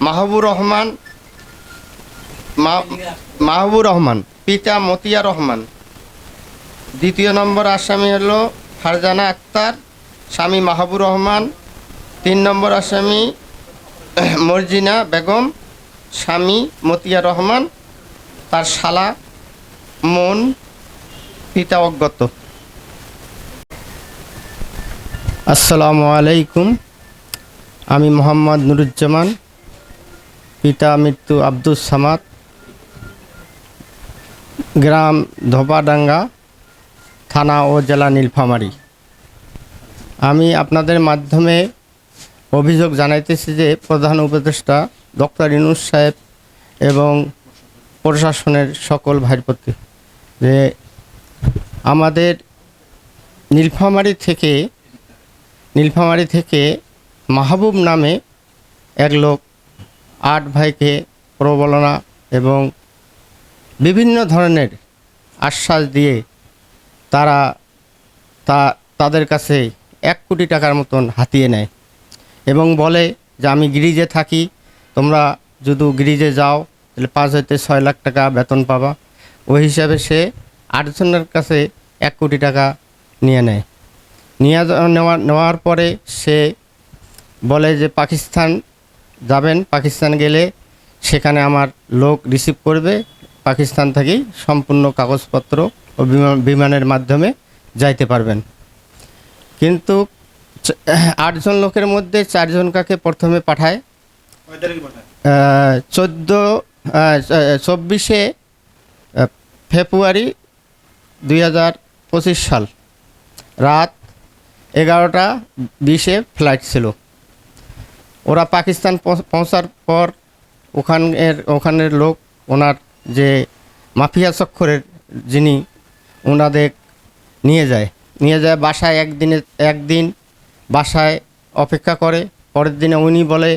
মাহবুর রহমান মাহবুর রহমান, পিতা মতিয়া রহমান। দ্বিতীয় নম্বর আসামি হলো ফারজানা আক্তার, স্বামী মাহবুর রহমান। 3 নম্বর আসামি মর্জিনা বেগম, স্বামী মতিয়া রহমান, তার শালা মন, পিতা অজ্ঞাত। আসসালামু আলাইকুম। আমি মোহাম্মদ নুরুজ্জামান, পিতা মৃত্যু আব্দুস সামাদ, গ্রাম ধোপাডাঙ্গা, থানা ও জেলা নীলফামারী। আমি আপনাদের মাধ্যমে অভিযোগ জানাইতেছি যে প্রধান উপদেষ্টা ডক্টর ইউনূস সাহেব এবং প্রশাসনের সকল ভাইয়ের প্রতি যে আমাদের নীলফামারী থেকে মাহবুব নামে এক লোক 8 ভাইকে প্রবলনা এবং বিভিন্ন ধরনের আশ্বাস দিয়ে তাদের কাছে 1 কোটি টাকার মতন হাতিয়ে নেয় এবং বলে যে আমি গিরিজে থাকি, তোমরা যদি গিরিজে যাও তাহলে 5 হইতে 6 লাখ টাকা বেতন পাবা। ওই হিসাবে সে 8 জনের কাছে 1 কোটি টাকা নিয়ে নেয়। নেওয়ার পরে সে বলে যে পাকিস্তান যাবেন, পাকিস্তান গেলে সেখানে আমার লোক রিসিভ করবে, পাকিস্তান থেকেই সম্পূর্ণ কাগজপত্র ও বিমানের মাধ্যমে যাইতে পারবেন। কিন্তু 8 জন লোকের মধ্যে 4 জনকে প্রথমে পাঠায় 24 ফেব্রুয়ারি 2025 সাল রাত 11টা 20-এ ফ্লাইট ছিল। ওরা পাকিস্তান পৌঁছার পর ওখানের লোক, ওনার যে মাফিয়া চক্করের যিনি, ওনাদের নিয়ে যায় বাসায়। একদিন বাসায় অপেক্ষা করে। পরের দিনে উনি বলে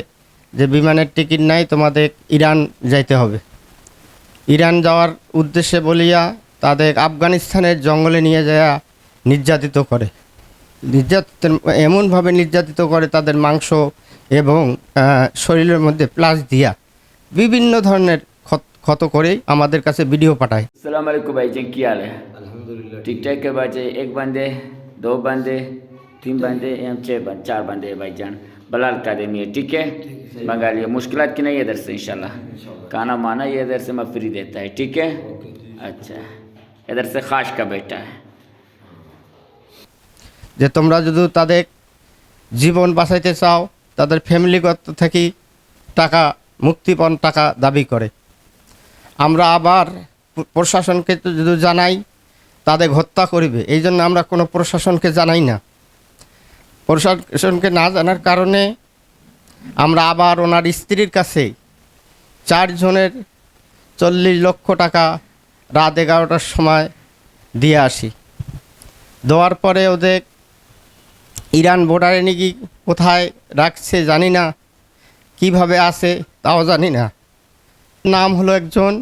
যে বিমানের টিকিট নাই, তোমাদের ইরান যাইতে হবে। ইরান যাওয়ার উদ্দেশ্যে বলিয়া তাদের আফগানিস্তানের জঙ্গলে নিয়ে যাওয়া নির্যাতিত করে। এমনভাবে নির্যাতিত করে তাদের মাংস এবং শরীরের মধ্যে প্লাস দিয়া বিভিন্ন ধরনের ক্ষত করে আমাদের কাছে ভিডিও পাঠায়। अस्सलाम वालेकुम भाईजान, क्या हाल है? अल्हम्दुलिल्लाह ठीक ठाक है भाईजान। 1 बंदे, 2 बंदे, 3 बंदे या 4 बंदे है भाईजान। बलाल अकादमी है, ठीक है? बंगाली मुश्किलात की नहीं है इधर से इंशाल्लाह। खाना माना ये इधर से मैं फ्री देता है, ठीक है? अच्छा, इधर से खास का बेटा है। যে তোমরা যদি তাদের জীবন বাঁচাইতে চাও, তাদের ফ্যামিলিগত থেকে টাকা, মুক্তিপণ টাকা দাবি করে। আমরা আবার প্রশাসনকে যদি জানাই তাদের হত্যা করবে, এই জন্য আমরা কোনো প্রশাসনকে জানাই না। প্রশাসনকে না জানার কারণে আমরা আবার ওনার স্ত্রীর কাছে 4 জনের 40 লক্ষ টাকা রাত 11টার সময় দিয়ে আসি। দেওয়ার পরে ওদের ইরান বর্ডারে নাকি কোথায় রাখছে জানি না, কিভাবে আছে তাও জানি না। নাম হলো একজন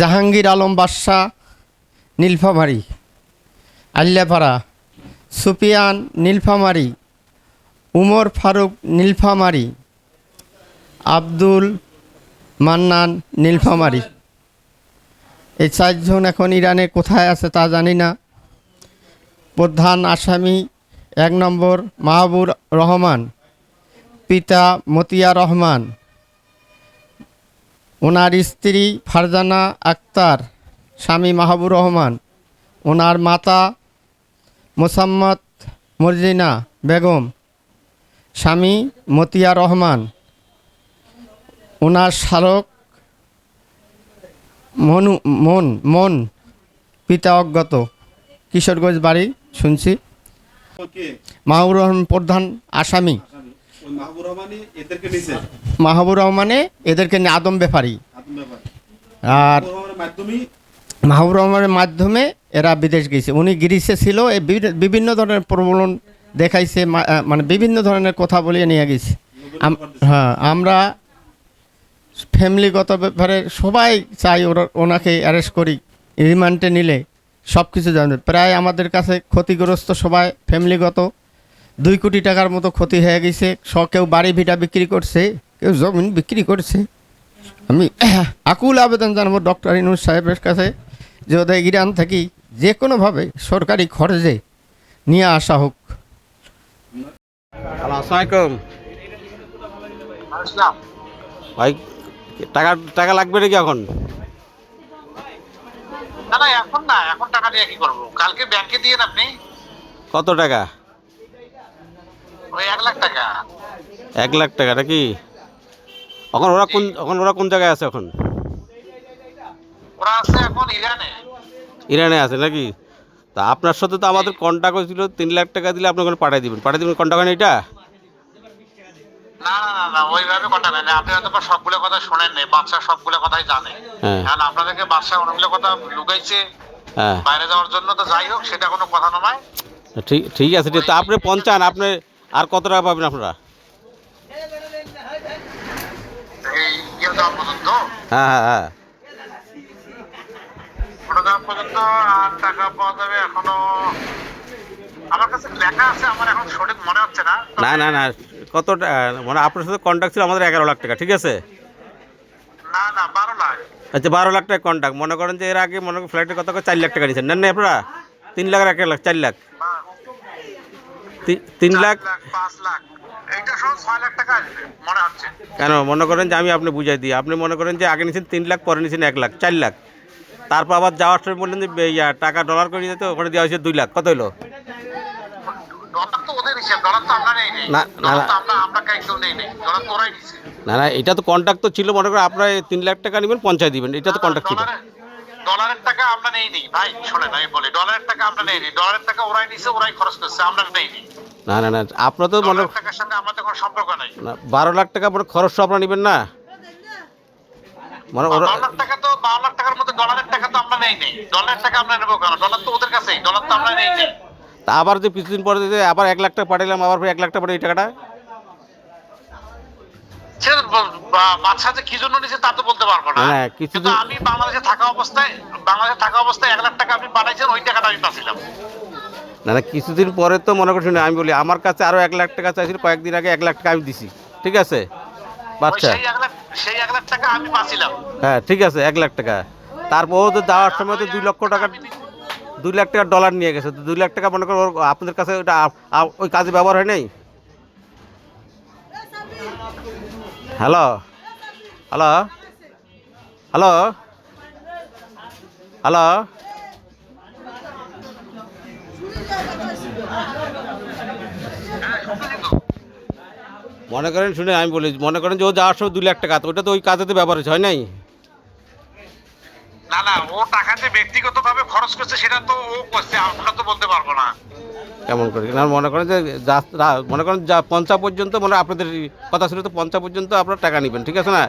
জাহাঙ্গীর আলম বাদশা, নীলফামারী আল্লাপাড়া, সুফিয়ান নীলফামারী, উমর ফারুক নীলফামারী, আব্দুল মান্নান নীলফামারী। এই 4 জন এখন ইরানে কোথায় আছে তা জানি না। প্রধান আসামি 1 নম্বর মাহবুর রহমান, পিতা মতিয়া রহমান, ওনার স্ত্রী ফারজানা আক্তার, স্বামী মাহবুর রহমান, ওনার মাতা মোসাম্মদ মর্জিনা বেগম, স্বামী মতিয়া রহমান, ওনার শালক মন, পিতা অজ্ঞাত। কিশোরগঞ্জ বাড়ি শুনছি। মাহবুর রহমান প্রধান আসামি। মাহবুর রহমানে এদেরকে নিয়ে আদম ব্যাপারী, আর মাহবুর রহমানের মাধ্যমে এরা বিদেশ গেছে। উনি গ্রিসে ছিল, বিভিন্ন ধরনের প্রবলন দেখাইছে, মানে বিভিন্ন ধরনের কথা বলিয়ে নিয়ে গেছে। হ্যাঁ, আমরা ফ্যামিলিগত ব্যাপারে সবাই চাই ওনাকে অ্যারেস্ট করি, রিমান্ডে নিলে সব কিছু জানবে। প্রায় আমাদের কাছে ক্ষতিগ্রস্ত সবাই ফ্যামিলিগত 2 কোটি টাকার মতো ক্ষতি হয়ে গেছে। কেউ বাড়ি ভিটা বিক্রি করছে, কেউ জমিন বিক্রি করছে। আমি আকুল আবেদন জানাবো ডক্টর ইউনূস সাহেবের কাছে যে ওদের ইরান থেকে যে কোনোভাবে সরকারি খরচে নিয়ে আসা হোক। হ্যালো, আসসালামাইকুম ভাই। টাকা টাকা লাগবে নাকি এখন? না না এখন না, এখন টাকা দিয়ে কি করবো? কালকে ব্যাংকে দিয়ে আপনি কত টাকা? ওই 1 লাখ টাকা। 1 লাখ টাকা নাকি? ওরা কোন জায়গায় আছে এখন? ওরা আছে এখন ইরানে। ইরানে আছে নাকি? তা আপনার সাথে তো আমাদের কন্ট্যাক্ট হয়েছিল, 3 লাখ টাকা দিলে আপনি ওখানে পাঠিয়ে দিবেন কন্ট্যাক্ট হয় না এটা? না না না না, ওইভাবে কথা নেই। আপনি হয়তো বা সবগুলো কথা শোনেন নাই, বাদশা সবগুলো কথাই জানে। হ্যাঁ। কারণ আপনাদেরকে বাদশা অনেকগুলো কথা লুকাইছে হ্যাঁ, বাইরে যাওয়ার জন্য। তো যাই হোক, সেটা কোনো কথা নয়। ঠিক ঠিক আছে। তা আপনি পৌঁছান, আপনি আর কত টাকা পাবেন আপনারা? এই ইয়ে যাওয়া পর্যন্ত, হ্যাঁ হ্যাঁ হ্যাঁ, ওটা যাওয়া পর্যন্ত আর টাকা পাওয়া যাবে এখনো। আমার কাছে লেখা আছে, আমার এখন সঠিক মনে হচ্ছে না। না না না, কত মানে আপনার সাথে কন্ট্যাক্ট ছিল আমাদের 11 লাখ টাকা, ঠিক আছে? না না, 12 লাখ। আচ্ছা, 12 লাখ টাকা কন্ট্যাক্ট। মনে করেন যে এর আগে মনে করেন ফ্লাইটের কথা 4 লাখ টাকা নিয়েছেন, নেন না আপনারা? 3 লাখ আর 1 লাখ, 4 লাখ, 3 লাখ। 5 লাখ, এইটা সহ 6 লাখ টাকা আসবে মনে হচ্ছে। কেন মনে করেন যে আমি আপনি বুঝাই দিই, আপনি মনে করেন যে আগে নিয়েছেন 3 লাখ, পরে নিয়েছেন 1 লাখ, 4 লাখ। তারপর আবার যাওয়ার সময় বললেন যে টাকা ডলার করে দিতে, ওখানে দেওয়া হয়েছে 2 লাখ। কত হলো? ডলার তো ওদের হিসাব, ডলার তো আমরা নেই নেই। না, না, ডলার না। তো আমরা কেউ নেই নেই, ডলার তো ওরাই দিছে। না না, এটা তো কন্ট্যাক্ট তো ছিল, মনে করেন আপনার 3 লাখ টাকা নেবেন, পঞ্চায়েত দিবেন, এটা তো কন্ট্যাক্ট ছিল। ডলারের টাকা আমরা নেই নেই ভাই, শোনেন আমি বলি, ডলারের টাকা আমরা নেই নেই। ডলারের টাকা ওরাই নিছে, ওরাই খরচ করছে, আমরা নেই নেই। না না না, আপনার তো মনে ডলারের টাকার সঙ্গে আমাদের কোনো সম্পর্ক নাই। না, 12 লাখ টাকা পরে খরচ তো আপনারা নেবেন না? মানে ওরা 12 লাখ টাকা তো, 12 লাখ টাকার মধ্যে ডলারের টাকা তো আমরা নেই নেই। ডলারের টাকা আমরা নেবো কেন? ডলার তো ওদের কাছেই, ডলার তো আমরা নেই নেই। তা আবার যে কিছুদিন পরে যে আবার 1 লাখ টাকা পাঠালাম, আবার 1 লাখ টাকা পরে এই টাকাটা? সেটা বাদশা যে কি জন্য নিছে তা তো বলতে পারবো না। হ্যাঁ, কিন্তু আমি বাংলাদেশে থাকা অবস্থায় 1 লাখ টাকা আপনি পাঠাইছেন, ওই টাকাটা আমি পাচ্ছিলাম। না না, কিছুদিন পরে তো মনে করছেন, আমি বলি আমার কাছে আরও 1 লাখ টাকা চাইছিল, কয়েকদিন আগে 1 লাখ টাকা আমি দিছি, ঠিক আছে? বাচ্চা, সেই 1 লাখ টাকা আমি পাচ্ছিলাম। হ্যাঁ ঠিক আছে, 1 লাখ টাকা। তারপর ও তো যাওয়ার সময় তো 2 লক্ষ টাকা, 2 লাখ টাকা ডলার নিয়ে গেছে। তো 2 লাখ টাকা মনে করো আপনাদের কাছে ওটা ওই কাজে ব্যবহার হয় নাই? হ্যালো হ্যালো হ্যালো হ্যালো, মনে করেন শুনে আমি বলি, মনে করেন যে ও যাওয়ার সময় 2 লাখ টাকা, তো ওটা তো ওই কাজেতে ব্যবহার হয় নাই? না না, ও টাকা যে ব্যক্তিগত ভাবে খরচ করছে সেটা তো ও করছে, আমরা তো বলতে পারবো না। কেমন করে না, মনে করেন যে মনে করেন যা 50 পর্যন্ত, মানে আপনাদের কথা ছিল তো 50 পর্যন্ত আপনারা টাকা নেবেন, ঠিক আছে না?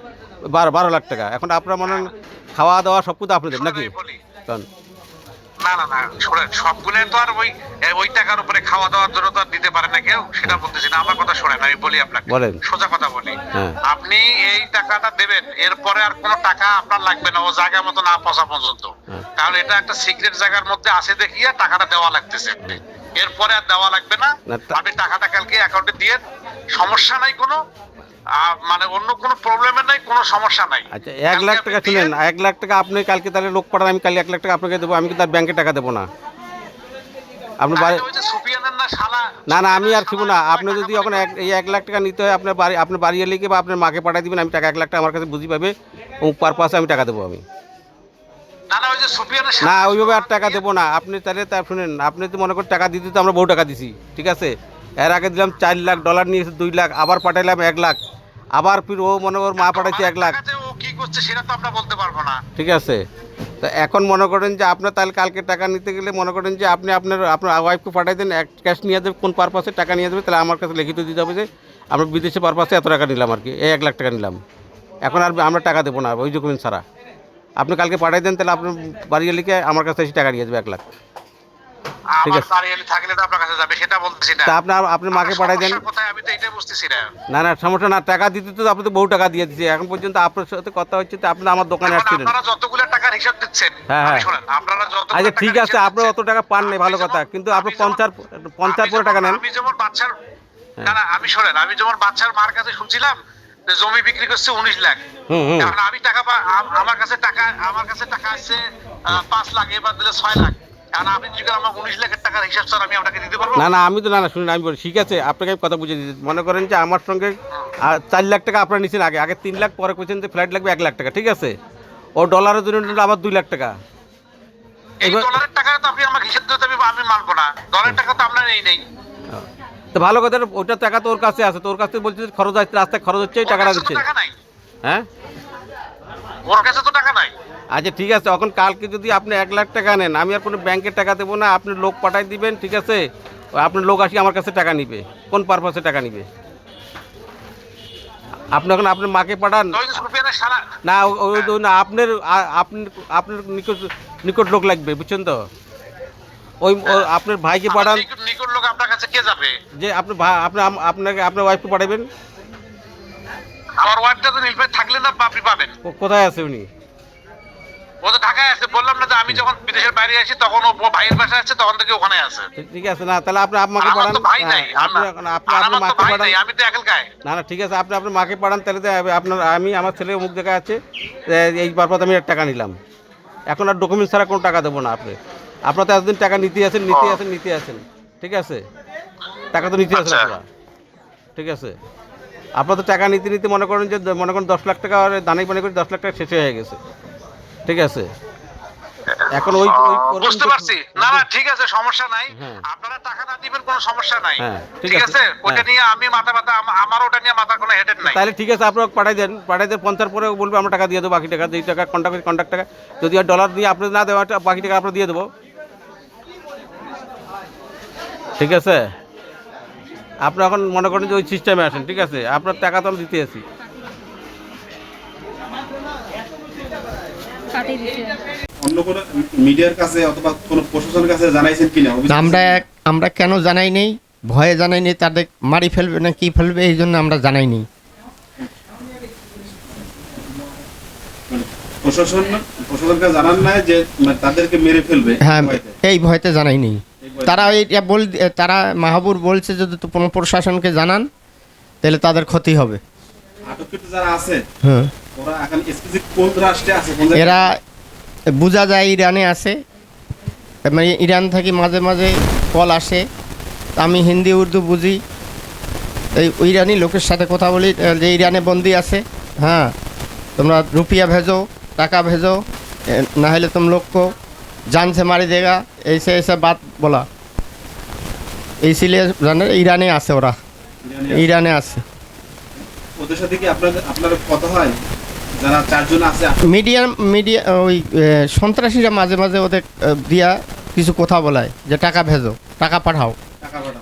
12 লাখ টাকা। এখন আপনারা মনে করেন খাওয়া দাওয়া সব কিছু আপনাদের নাকি? আমি বলি, কারণ না না না, শোনেন, সবগুলো তো আর ওই টাকার উপরে খাওয়া দাওয়ার জন্য তো আর দিতে পারে না কেউ, সেটা বলতেছি না। আমার কথা শোনেন, আমি বলি আপনাকে, বলেন। সোজা কথা বলি। হ্যাঁ। আপনি এই টাকাটা দেবেন, এরপরে আর কোনো টাকা আপনার লাগবে না ও জায়গা মতো না পৌঁছা পর্যন্ত। হ্যাঁ। কারণ এটা একটা সিক্রেট জায়গার মধ্যে আসে দেখিয়ে টাকাটা দেওয়া লাগতেছে। এরপরে আর দেওয়া লাগবে না। না, আপনি টাকাটা কালকে অ্যাকাউন্টে দিয়ে, সমস্যা নাই কোনো, মানে অন্য কোনো প্রবলেমের নাই, কোনো সমস্যা নাই। আচ্ছা, 1 লাখ টাকা শুনেন, 1 লাখ টাকা আপনি কালকে তাহলে লোক পাঠান, আমি কালকে 1 লাখ টাকা আপনাকে দেবো। আমি কি তার ব্যাংকে টাকা দেবো না? আপনি বাড়ি, ওই যে সুফিয়ানের না শালা, না না, আমি আর খিবো না। আপনি যদি এখন এই 1 লাখ টাকা নিতে হয়, আপনার বাড়ি এলে কি বা আপনার মাকে পাঠিয়ে দিবেন, আমি টাকা 1 লাখ টাকা আমার কাছে বুঝি পাবে, ও পারপাসে আমি টাকা দেবো আমি। না না, ওই যে সুফিয়ানের না, ওইভাবে আর টাকা দেবো না। আপনি তাহলে তা শুনেন, আপনি তো মনে করেন টাকা দিতে তো আমরা বহু টাকা দিছি, ঠিক আছে? এর আগে দিলাম 4 লাখ, ডলার নিয়েছে 2 লাখ, আবার পাঠাইলাম 1 লাখ, আবার ফির ও মনে কর মা পাঠাইছে 1 লাখ, ও কি করছে সেটা তো আমরা বলতে পারবো না। ঠিক আছে? তো এখন মনে করেন যে আপনার তাহলে কালকে টাকা নিতে গেলে মনে করেন যে আপনি আপনার ওয়াইফকে পাঠাই দেন, ক্যাশ নিয়ে যাবে, কোন পারপাসে টাকা নিয়ে যাবে, তাহলে আমার কাছে লিখিত দিতে হবে যে আমরা বিদেশে পারপাসে এত টাকা নিলাম আর কি, এই 1 লাখ টাকা নিলাম। এখন আর আমরা টাকা দেবো না ওই ডকুমেন্ট ছাড়া। আপনি কালকে পাঠাই দেন, তাহলে আপনার বাড়ি লিখে আমার কাছে এসে টাকা নিয়ে যাবে 1 লাখ। ঠিক আমার আছে। বাড়ি থাকলে তো আপনার কাছে যাবে, সেটা বলতেছি না। তা আপনার মাকে পাঠাই দেন। সমস্যা কোথায় আমি তো এটা বুঝতেছি না। না না, সমস্যা না, টাকা দিতে তো আপনি তো বহু টাকা দিয়ে দিচ্ছি। এখন পর্যন্ত আপনার সাথে কথা হচ্ছে, তো আপনি আমার দোকানে এখন আসছিলেন। আপনারা যতগুলো টাকার হিসাব দিচ্ছেন, হ্যাঁ, হ্যাঁ। শুনেন আপনারা যত আচ্ছা ঠিক আছে, আপনি অত টাকা পান নাই ভালো কথা, কিন্তু আপনি 50 পরে টাকা নেন। আমি যেমন বাচ্চার না না আমি শোনেন, আমি যেমন বাচ্চার মার কাছে শুনছিলাম যে জমি বিক্রি করছে 19 লাখ। হুম। এখন আমি টাকা আমার কাছে টাকা আসছে 5 লাখ, এবার দিলে 6 লাখ। এখন আপনি যদি আমার 19 লাখের টাকার হিসাব স্যার আমি আপনাকে দিতে পারবো? না আমি তো না শুনুন, আমি বলি ঠিক আছে, আপনাকে আমি কথা বুঝে দিচ্ছি। মনে করেন যে আমার সঙ্গে 4 লাখ টাকা আপনার নিচ্ছেন, আগে 3 লাখ, পরে বলছেন যে ফ্লাইট লাগবে 1 লাখ টাকা, ঠিক আছে? ও ডলারের জন্য নিল আবার 2 লাখ টাকা। এই ডলারের টাকা তো আপনি আমাকে হিসাব দিতে আমি মানবো না, ডলারের টাকা তো আপনার নেই। তো ভালো কথা, ওইটা টাকা তো ওর কাছে আছে, তোর কাছে বলছে যে খরচ আছে, রাস্তায় খরচ হচ্ছে, এই টাকাটা দিচ্ছে। টাকা নাই, হ্যাঁ ওর কাছে তো টাকা নাই। আচ্ছা ঠিক আছে, এখন কালকে যদি আপনি 1 লাখ টাকা নেন, আমি আর কোনো ব্যাংকের টাকা দেবো না, আপনি লোক পাঠাই দিবেন, ঠিক আছে? আপনার লোক আসি আমার কাছে টাকা নিবে, কোন পারপাসে টাকা নিবে? আপনি এখন আপনার মাকে পাঠান না, ওই না আপনার আপনার নিকট লোক লাগবে, বুঝছেন তো? ওই আপনার ভাইকে পাঠান, নিকট লোক আপনার কাছে কে যাবে? যে আপনি আপনাকে আপনার ওয়াইফকে পাঠাবেন। আমার ওয়াইফটা তো নীলফামারী থাকলে না আপনি পাবেন। কোথায় আছে উনি? ও তো ঢাকায় আছে, বললাম না যে আমি যখন বিদেশের বাইরে আসি তখন ও ভাইয়ের বাসায় আছে, তখন থেকে ওখানে আছে। ঠিক আছে, না তাহলে আপনি আমাকে পাঠান। ভাই নাই, আপনি আপনার মাকে পাঠান। আমি তো একাই। না ঠিক আছে, আপনি আপনার মাকে পাঠান, তাহলে তো আপনার আমার ছেলে মুখ দেখা আছে, এই বারবার আমি টাকা নিলাম, এখন আর ডকুমেন্টস ছাড়া কোনো টাকা দেবো না। আপনার তো এতদিন টাকা নিতে আছেন, ঠিক আছে? টাকা তো নিতে আছেন আপনারা, ঠিক আছে? আপনার তো টাকা নিতে মনে করেন 10 লাখ টাকা দানাই পানি করে 10 লাখ টাকা শেষ হয়ে গেছে, ঠিক আছে? এখন ওই বুঝতে পারছি, না ঠিক আছে, সমস্যা নাই। আপনারা টাকা না দিবেন কোনো সমস্যা নাই, ঠিক আছে? ওটা নিয়ে আমি মাথা আমার ওটা নিয়ে মাথা কোনো হেডেড নাই। তাহলে ঠিক আছে, আপনারা পাঠাই দেন 50 পরে বলবে আমরা টাকা দিয়ে দেবো, বাকি টাকা যেই টাকা কন্ট্যাক্ট টাকা, যদি আর ডলার নিয়ে আপনি না দেওয়া, বাকি টাকা আমরা দিয়ে দেবো, ঠিক আছে? আপনি এখন মনে করেন যে ওই সিস্টেমে আসেন, ঠিক আছে? আপনার টাকা তো আমি দিতে আছি। অন্য কোনো মিডিয়ার কাছে অথবা কোনো প্রশাসনের কাছে জানাইছেন কিনা? আমরা কেন জানাই নেই, ভয়ে জানাই নেই, তাদের মারি ফেলবে না কি ফেলবে, এই জন্য আমরা জানাই নেই। প্রশাসনকে জানান নাই যে তাদেরকে মেরে ফেলবে? হ্যাঁ, এই ভয়তে জানাই নেই। তারা মাহবুর বলছে যদি তো কোনো প্রশাসনকে জানান তাহলে তাদের ক্ষতি হবে। আটককৃত যারা আছে, হ্যাঁ, ওরা এখন স্পেসিফিক কোন রাষ্ট্রে আছে? এরা বোঝা যায় ইরানে আছে, মানে ইরান থেকে মাঝে মাঝে কল আসে, আমি হিন্দি উর্দু বুঝি, এই ইরানি লোকের সাথে কথা বলি যে ইরানে বন্দি আছে, হ্যাঁ তোমরা রুপিয়া ভেজো, টাকা ভেজো, না হলে तुम लोग को जान से मारी देगा, ऐसे बात बोला। इसीलिए ইরানে আছে, ওরা ইরানে আছে। ওদের সাথে কি আপনার কথা হয়? যারা 4 জন আছে, মিডিয়া ওই সন্ত্রাসীরা মাঝে মাঝে ওদের দিয়া কিছু কথা বলায় যে টাকা ভেজো, টাকা পাঠাও,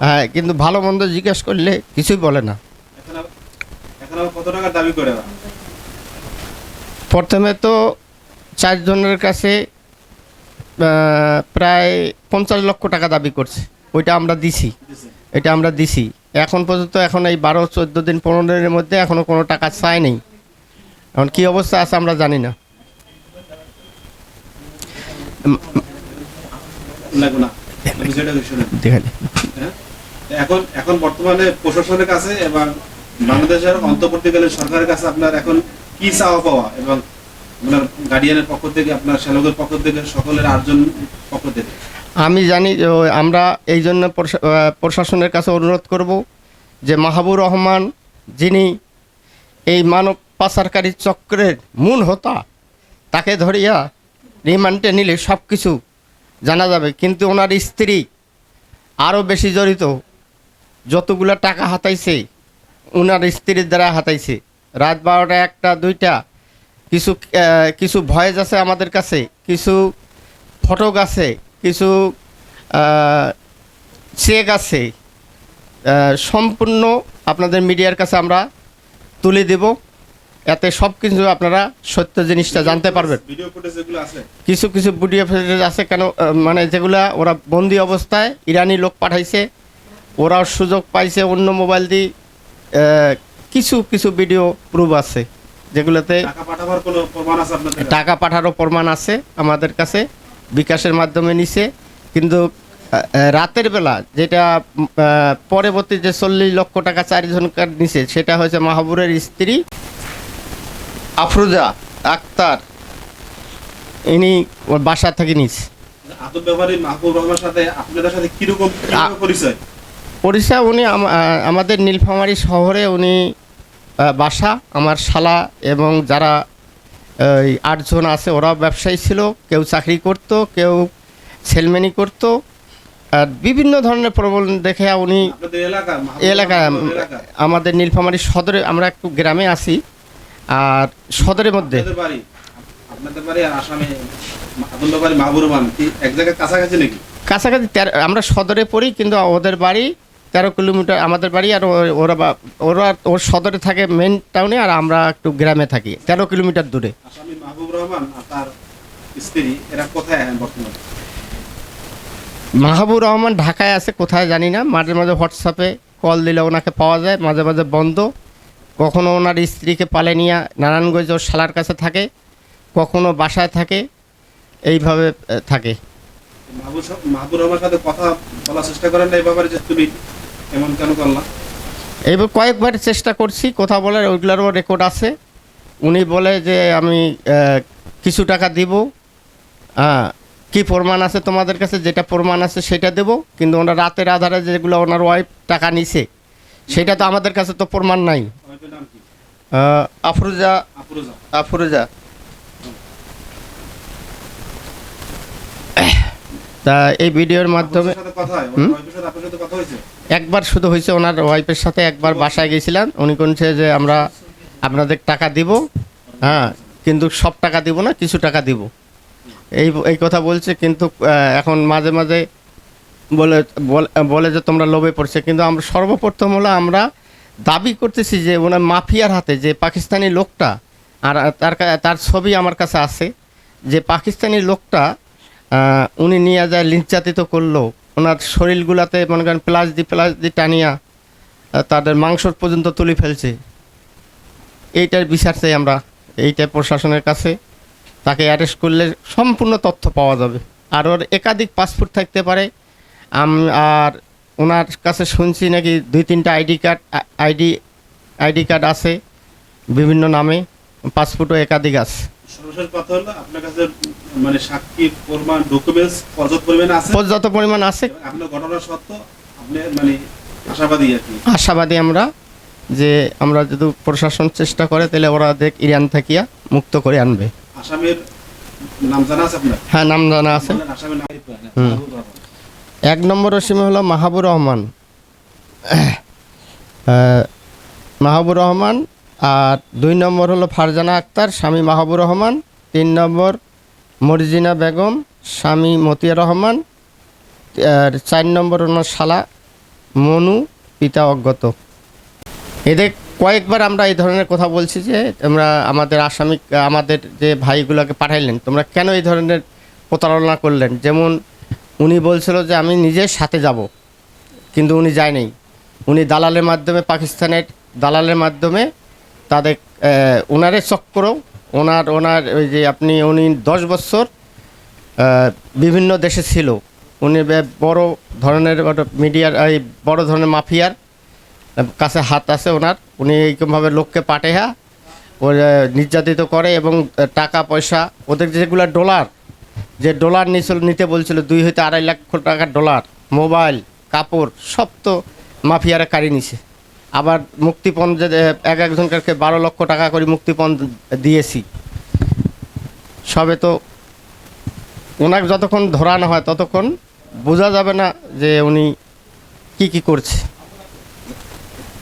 হ্যাঁ, কিন্তু ভালো মন্দ জিজ্ঞেস করলে কিছুই বলে না। এখন কত টাকা দাবি করে? প্রথমে তো 4 জনের কাছে প্রায় 50 লক্ষ টাকা দাবি করছে, ওইটা আমরা দিছি। এখন পর্যন্ত এখন এই 12-14 দিন 15 দিনের মধ্যে এখনও কোনো টাকা চায় নেই। এখন কী অবস্থা আছে আমরা জানি না। এখন বর্তমানে প্রশাসনের কাছে এবং বাংলাদেশের অন্তর্বর্তীকালীন সরকারের কাছে আপনার এখন কি চাওয়া পাওয়া, এবং আপনার গার্ডিয়ানের পক্ষ থেকে, আপনার শ্যালকের পক্ষ থেকে, সকলের 8 জন পক্ষ থেকে? আমি জানি যে আমরা এই জন্য প্রশাসনের কাছে অনুরোধ করব যে মাহবুর রহমান, যিনি এই মানব পাচারকারী চক্রের মূল হোতা, তাকে ধরিয়া রিমান্ডে নিলে সব কিছু জানা যাবে। কিন্তু ওনার স্ত্রী আরও বেশি জড়িত, যতগুলো টাকা হাতাইছে ওনার স্ত্রীর দ্বারা হাতাইছে। রাত 12টা 1টা 2টা কিছু ভয়েস আছে আমাদের কাছে, কিছু ফটো আছে, কিছু চেক আছে, সম্পূর্ণ আপনাদের মিডিয়ার কাছে আমরা তুলে দেব, এতে সব কিছু আপনারা সত্য জিনিসটা জানতে পারবেন। কিছু ভিডিও ফুটেজ আছে, কেন মানে যেগুলা ওরা বন্দি অবস্থায় ইরানি লোক পাঠাইছে, ওরাও সুযোগ পাইছে অন্য মোবাইল দিয়ে, কিছু ভিডিও প্রুফ আছে যেগুলোতে টাকা পাঠাবার কোনো প্রমাণ আছে আপনাদের কাছে? টাকা পাঠারও প্রমাণ আছে আমাদের কাছে, বিকাশের মাধ্যমে নিছে। কিন্তু রাতের বেলা যেটা পরবর্তী যে 40 লক্ষ টাকা 4 জনকার নিছে, সেটা হয়েছে মাহবুবের স্ত্রী আফরোজা আক্তার, ইনি ওর বাসা থেকে নিছে। আতপ ব্যাপারী মাহবুব রহমানের সাথে আপনাদের সাথে কিরকম কিভাবে পরিচয়? পরিচয় উনি আমাদের নীলফামারী শহরে উনি বাসা, আমার শালা এবং যারা 8 জন আছে ওরাও ব্যবসায়ী ছিল, কেউ চাকরি করত, কেউ সেলম্যানি করত। আর বিভিন্ন ধরনের প্রবলেম দেখে উনি আপনাদের এলাকা এলাকা আমাদের নীলফামারী সদরে, আমরা একটু গ্রামে আছি, আর সদরের মধ্যে আপনাদের বাড়ি আর আসামে আতপ ব্যাপারী মাহবুব রহমান কি এক জায়গায় কাছাকাছি নাকি? কাছাকাছি। আমরা সদরে পড়ি, কিন্তু ওদের বাড়ি 13 কিলোমিটার আমাদের বাড়ি, আর ওরা ওর সদরে থাকে মেন টাউনে, আর আমরা একটু গ্রামে থাকি 13 কিলোমিটার দূরে। আসামি মাহবুব রহমান আর তার স্ত্রী এরা কোথায় বর্তমানে? মাহবুব রহমান ঢাকায় আছে, কোথায় জানি না। মাঝে মাঝে হোয়াটসঅ্যাপে কল দিলে ওনাকে পাওয়া যায়, মাঝে মাঝে বন্ধ। কখনো ওনার স্ত্রীকে পালে নিয়ে নারায়ণগঞ্জ ওর শালার কাছে থাকে, কখনো বাসায় থাকে, এইভাবে থাকে। মাহবুব রহমানের সাথে কথা বলার চেষ্টা করেন না এই ব্যাপারে যে তুমি এমন কেন করলা? এইবার কয়েকবার চেষ্টা করছি কথা বলার, ওইগুলোরও রেকর্ড আছে। উনি বলে যে আমি কিছু টাকা দিব, কি প্রমাণ আছে তোমাদের কাছে, যেটা প্রমাণ আছে সেটা দেব। কিন্তু ওনার রাতের আধারে যেগুলো ওনার ওয়াইফ টাকা নিছে, সেটা তো আমাদের কাছে তো প্রমাণ নাই। ওয়াইফের নাম কি? আফরোজা আফরোজা। আফরোজা। তা এই ভিডিওর মাধ্যমে আপনার সাথে কথা হয়? ওয়াইফের সাথে আপনার সাথে কথা হয়েছে? একবার শুধু হয়েছে, ওনার ওয়াইফের সাথে একবার বাসায় গেছিলাম। উনি কোনছে যে আমরা আপনাদের টাকা দিব, কিন্তু সব টাকা দিব না, কিছু টাকা দিব, এই কথা বলছে। কিন্তু এখন মাঝে মাঝে বলে যে তোমরা লোভে পড়ছে। কিন্তু আমরা সর্বপ্রথম হলো আমরা দাবি করতেছি যে ওনার মাফিয়ার হাতে যে পাকিস্তানি লোকটা, আর তার ছবি আমার কাছে আছে, যে পাকিস্তানি লোকটা উনি নিয়ে যায় নির্যাতিত করলো, ওনার শরীরগুলাতে মনে করেন প্লাস দিয়ে টানিয়া তাদের মাংস পর্যন্ত তুলে ফেলছে। এইটার বিচার চাই আমরা, এইটা প্রশাসনের কাছে। তাকে অ্যারেস্ট করলে সম্পূর্ণ তথ্য পাওয়া যাবে। আর ওর একাধিক পাসপোর্ট থাকতে পারে। আর ওনার কাছে শুনছি নাকি 2-3টা আইডি কার্ড আছে বিভিন্ন নামে, পাসপোর্টও একাধিক আছে। সর্বশেষ কথা হলো আপনার কাছে মানে সাক্ষী প্রমাণ ডকুমেন্টস পর্যাপ্ত পরিমাণ আছে? আপনার ঘটনা সত্য আপনি মানে আশাবাদী আর কি? আশাবাদী আমরা, যে আমরা যদি প্রশাসন চেষ্টা করে তাহলে ওরা ইরান থাকিয়া মুক্ত করে আনবে। আসামের নাম জানা আছে আপনার? হ্যাঁ, নাম জানা আছে। আসামের নাম 1 নম্বর আসামি হলো মাহবুব রহমান, মাহবুব রহমান। আর 2 নম্বর হলো ফারজানা আক্তার, স্বামী মাহবুব রহমান। 3 নম্বর মর্জিনা বেগম, স্বামী মতিয়া রহমান। আর 4 নম্বর ওনার শালা মনু, পিতা অজ্ঞাত। এদের কয়েকবার আমরা এই ধরনের কথা বলছি যে তোমরা আমাদের আসামি, আমাদের যে ভাইগুলোকে পাঠাইলেন, তোমরা কেন এই ধরনের প্রতারণা করলেন। যেমন উনি বলছিল যে আমি নিজের সাথে যাব, কিন্তু উনি যায়নি। উনি দালালের মাধ্যমে, পাকিস্তানের দালালের মাধ্যমে তাদের ওনারের চক্র, ওনার ওই যে উনি 10 বছর বিভিন্ন দেশে ছিল। উনি বড় ধরনের মিডিয়ার, এই বড় ধরনের মাফিয়ার কাছে হাত আছে ওনার। উনি এইরকমভাবে লোককে পাঠাইয়া ও নির্যাতিত করে, এবং টাকা পয়সা ওদের যেগুলো ডলার নিতে বলছিল, 2 হইতে 2.5 লাখ টাকার ডলার, মোবাইল, কাপড়, সব তো মাফিয়ারা কাড়ি নিছে। আবার মুক্তিপণ যে একজনকে 12 লক্ষ টাকা করে মুক্তিপণ দিয়েছি। সবে তো ওনাকে যতক্ষণ ধরানো হয় ততক্ষণ বোঝা যাবে না যে উনি কি করছে।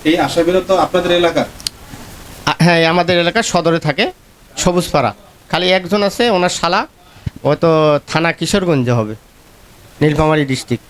এই আসামিরা তো আপনাদের এলাকা? হ্যাঁ, আমাদের এলাকার সদরে থাকে, সবুজপাড়া। খালি একজন আছে, ওনার শালা, ও তো থানা কিশোরগঞ্জে হবে, নীলফামারী ডিস্ট্রিক্ট।